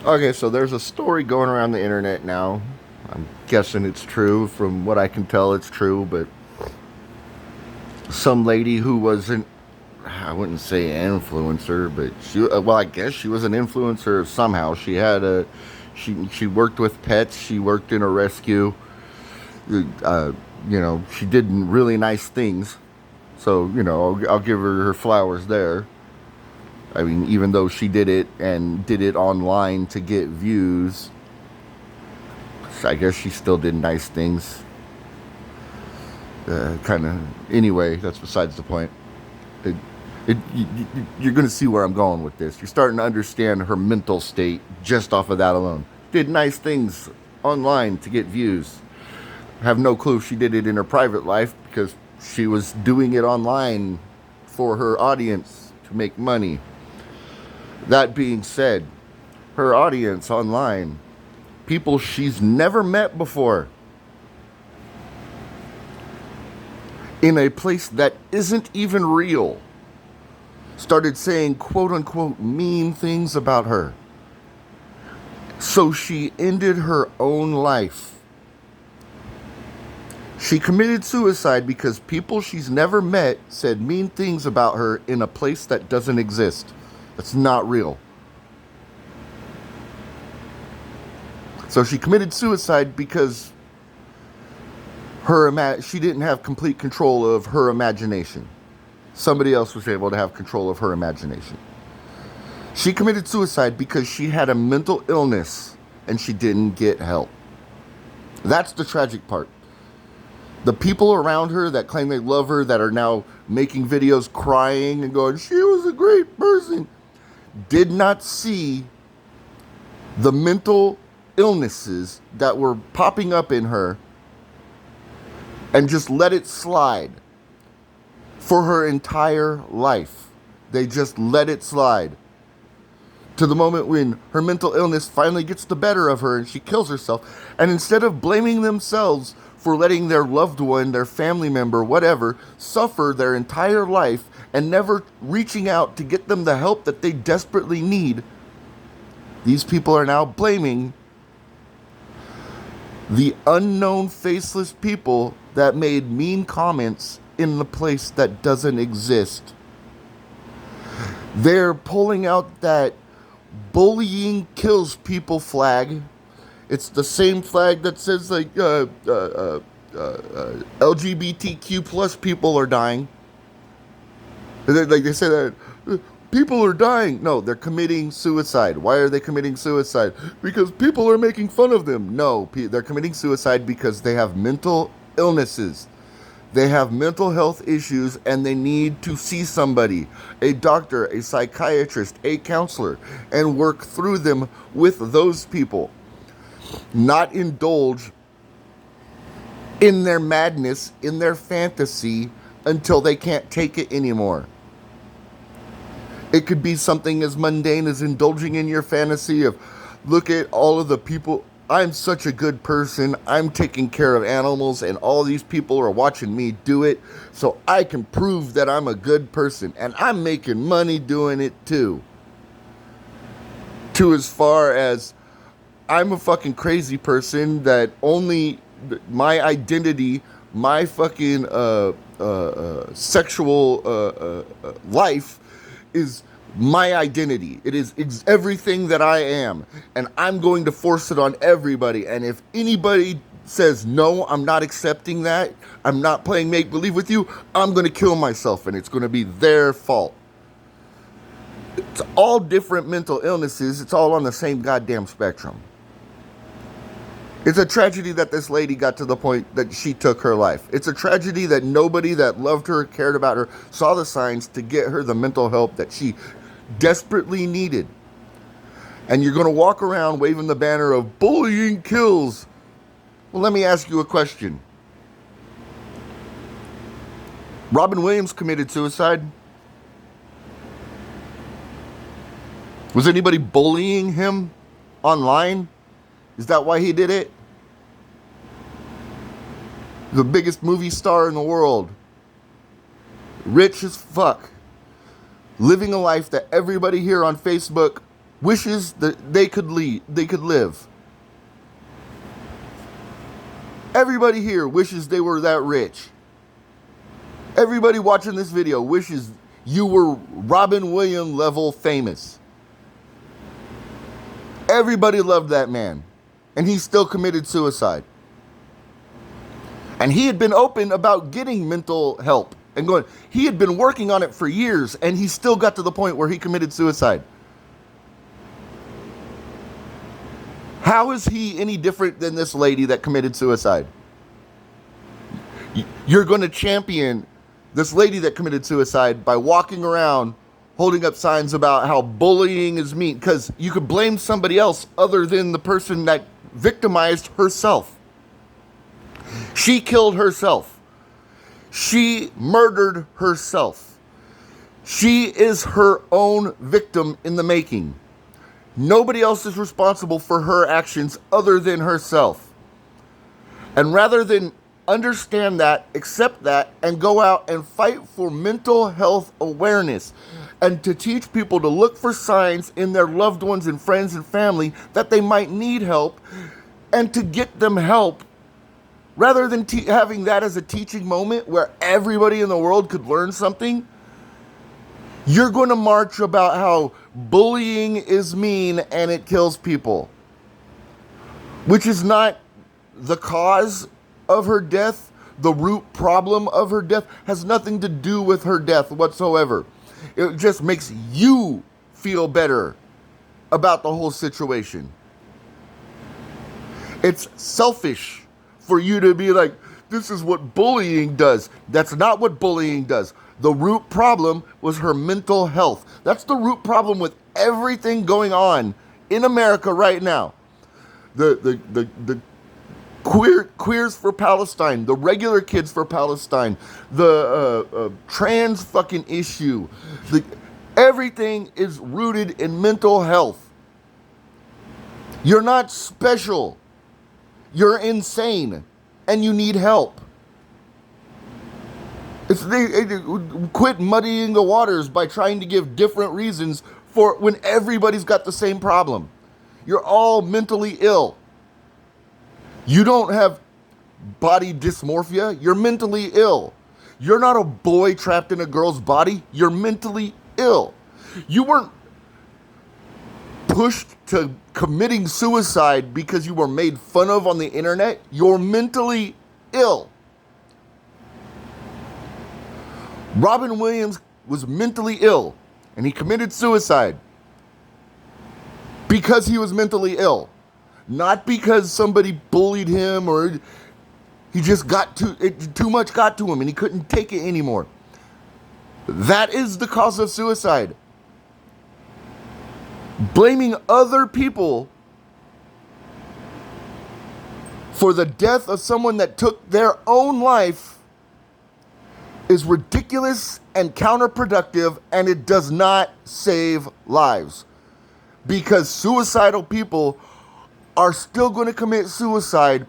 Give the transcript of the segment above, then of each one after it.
Okay, so there's a story going around the internet now. I'm guessing it's true. From what I can tell, it's true. But some lady who wasn't, I wouldn't say an influencer, but well, I guess she was an influencer somehow. She worked with pets. She worked in a rescue. Uh, she did really nice things. So, I'll give her flowers there. I mean, even though she did it and did it online to get views, I guess she still did nice things. Kind of. Anyway, that's besides the point. It, you're going to see where I'm going with this. You're starting to understand her mental state just off of that alone. Did nice things online to get views. Have no clue if she did it in her private life because she was doing it online for her audience to make money. That being said, her audience online, people she's never met before, in a place that isn't even real, started saying quote unquote mean things about her. So she ended her own life. She committed suicide because people she's never met said mean things about her in a place that doesn't exist. That's not real. So she committed suicide because she didn't have complete control of her imagination. Somebody else was able to have control of her imagination. She committed suicide because she had a mental illness and she didn't get help. That's the tragic part. The people around her that claim they love her, that are now making videos crying and going, she was a great person, did not see the mental illnesses that were popping up in her and just let it slide for her entire life. They just let it slide to the moment when her mental illness finally gets the better of her and she kills herself. And instead of blaming themselves for letting their loved one, their family member, whatever, suffer their entire life and never reaching out to get them the help that they desperately need, these people are now blaming the unknown faceless people that made mean comments in the place that doesn't exist. They're pulling out that bullying kills people flag. It's the same flag that says LGBTQ plus people are dying. Like they say that people are dying. No, they're committing suicide. Why are they committing suicide? Because people are making fun of them. No, they're committing suicide because they have mental illnesses. They have mental health issues and they need to see somebody, a doctor, a psychiatrist, a counselor, and work through them with those people. Not indulge in their madness, in their fantasy, until they can't take it anymore. It could be something as mundane as indulging in your fantasy of, look at all of the people. I'm such a good person. I'm taking care of animals and all these people are watching me do it. So I can prove that I'm a good person and I'm making money doing it too. To as far as I'm a fucking crazy person that only my identity, my fucking sexual life is my identity. It is everything that I am. And I'm going to force it on everybody. And if anybody says, no, I'm not accepting that, I'm not playing make-believe with you, I'm going to kill myself. And it's going to be their fault. It's all different mental illnesses. It's all on the same goddamn spectrum. It's a tragedy that this lady got to the point that she took her life. It's a tragedy that nobody that loved her, cared about her, saw the signs to get her the mental help that she desperately needed. And you're going to walk around waving the banner of bullying kills. Well, let me ask you a question. Robin Williams committed suicide. Was anybody bullying him online? Is that why he did it? The biggest movie star in the world. Rich as fuck. Living a life that everybody here on Facebook wishes that they could live. Everybody here wishes they were that rich. Everybody watching this video wishes you were Robin Williams level famous. Everybody loved that man, and he still committed suicide. And he had been open about getting mental help and going, he had been working on it for years, and he still got to the point where he committed suicide. How is he any different than this lady that committed suicide? You're going to champion this lady that committed suicide by walking around holding up signs about how bullying is mean, because you could blame somebody else other than the person that victimized herself. She killed herself. She murdered herself. She is her own victim in the making. Nobody else is responsible for her actions other than herself. And rather than understand that, accept that, and go out and fight for mental health awareness, and to teach people to look for signs in their loved ones and friends and family that they might need help, and to get them help, rather than having that as a teaching moment where everybody in the world could learn something, you're going to march about how bullying is mean and it kills people, which is not the cause of her death. The root problem of her death has nothing to do with her death whatsoever. It just makes you feel better about the whole situation. It's selfish for you to be like, this is what bullying does. That's not what bullying does. The root problem was her mental health. That's the root problem with everything going on in America right now. The queers for Palestine, the regular kids for Palestine, the trans fucking issue. Everything is rooted in mental health. You're not special. You're insane, and you need help. Quit muddying the waters by trying to give different reasons for when everybody's got the same problem. You're all mentally ill. You don't have body dysmorphia. You're mentally ill. You're not a boy trapped in a girl's body. You're mentally ill. You weren't pushed to committing suicide because you were made fun of on the internet. You're mentally ill. Robin Williams was mentally ill, and he committed suicide because he was mentally ill. Not because somebody bullied him or he just too much got to him and he couldn't take it anymore. That is the cause of suicide. Blaming other people for the death of someone that took their own life is ridiculous and counterproductive, and it does not save lives. Because suicidal people are still going to commit suicide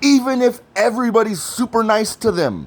even if everybody's super nice to them.